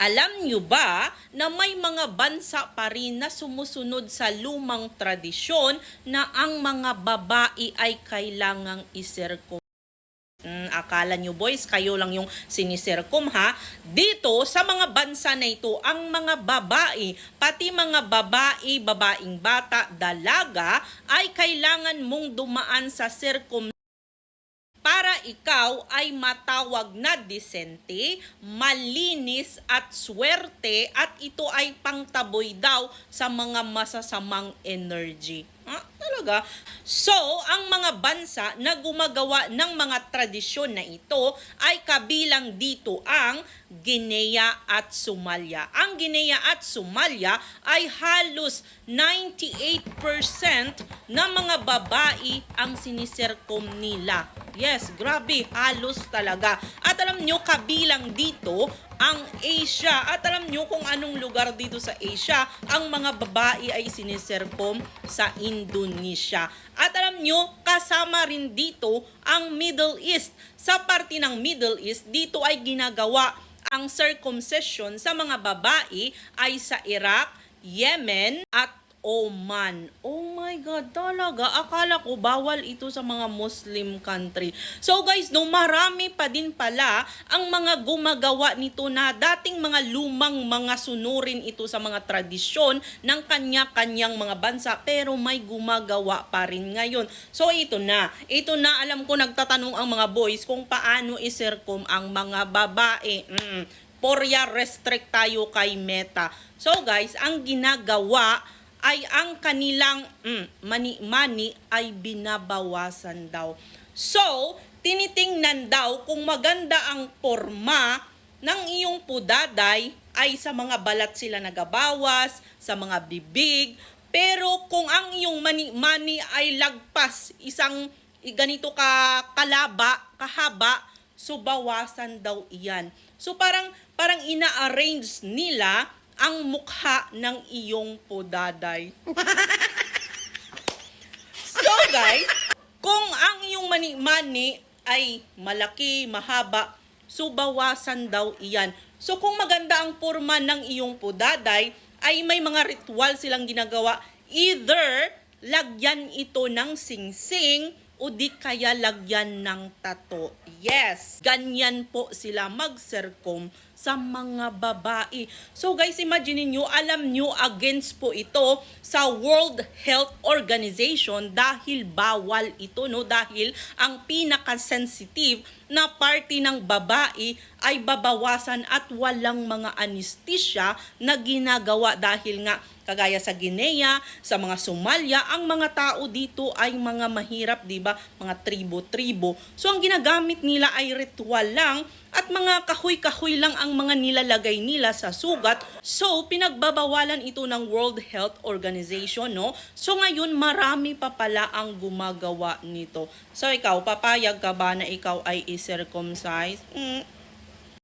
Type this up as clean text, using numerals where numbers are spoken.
Alam nyo ba na may mga bansa pa rin na sumusunod sa lumang tradisyon na ang mga babae ay kailangang iserkom? Akala nyo boys, kayo lang yung siniserkom ha? Dito sa mga bansa na ito, ang mga babae, pati mga babae, babaeng bata, dalaga, ay kailangan mong dumaan sa serkom para ikaw ay matawag na disente, malinis at swerte, at ito ay pangtaboy daw sa mga masasamang energy. Talaga? So, ang mga bansa na gumagawa ng mga tradisyon na ito ay kabilang dito ang Guinea at Somalia. Ang Guinea at Somalia ay halos 98% na mga babae ang siniserkom nila. Yes, grabe, halos talaga. At alam nyo, kabilang dito ang Asia. At alam nyo kung anong lugar dito sa Asia ang mga babae ay siniserkom? Sa Indonesia. At alam nyo, kasama rin dito ang Middle East. Sa parte ng Middle East, dito ay ginagawa ang circumcision sa mga babae ay sa Iraq, Yemen at Oman. Oh my God, talaga. Akala ko bawal ito sa mga Muslim country. So guys, no, marami pa din pala ang mga gumagawa nito na dating mga lumang mga sunurin ito sa mga tradisyon ng kanya-kanyang mga bansa, pero may gumagawa pa rin ngayon. So ito na, alam ko nagtatanong ang mga boys kung paano iserkom ang mga babae. Porya restrict tayo kay Meta. So guys, ang ginagawa ay ang kanilang mani-mani ay binabawasan daw. So, tinitingnan daw kung maganda ang porma ng iyong pudaday ay sa mga balat sila nagabawas, sa mga bibig. Pero kung ang iyong mani-mani ay lagpas isang ganito kahaba, so bawasan daw iyan. So parang ina-arrange nila ang mukha ng iyong pudaday. So guys, kung ang iyong mani-mani ay malaki, mahaba, so bawasan daw iyan. So kung maganda ang porma ng iyong pudaday, ay may mga ritual silang ginagawa. Either lagyan ito ng singsing o di kaya lagyan ng tato. Yes, ganyan po sila magserkom sa mga babae. So guys, imagine niyo, alam niyo against po ito sa World Health Organization dahil bawal ito, no? Dahil ang pinaka-sensitive na party ng babae ay babawasan at walang mga anesthesia na ginagawa dahil nga kagaya sa Guinea, sa mga Somalia, ang mga tao dito ay mga mahirap, di ba? Mga tribo-tribo. So ang ginagamit nila ay ritual lang at mga kahoy-kahoy lang ang mga nilalagay nila sa sugat. So pinagbabawalan ito ng World Health Organization, no? So ngayon marami pa pala ang gumagawa nito. So ikaw, papayag ka ba na ikaw ay i-circumcise?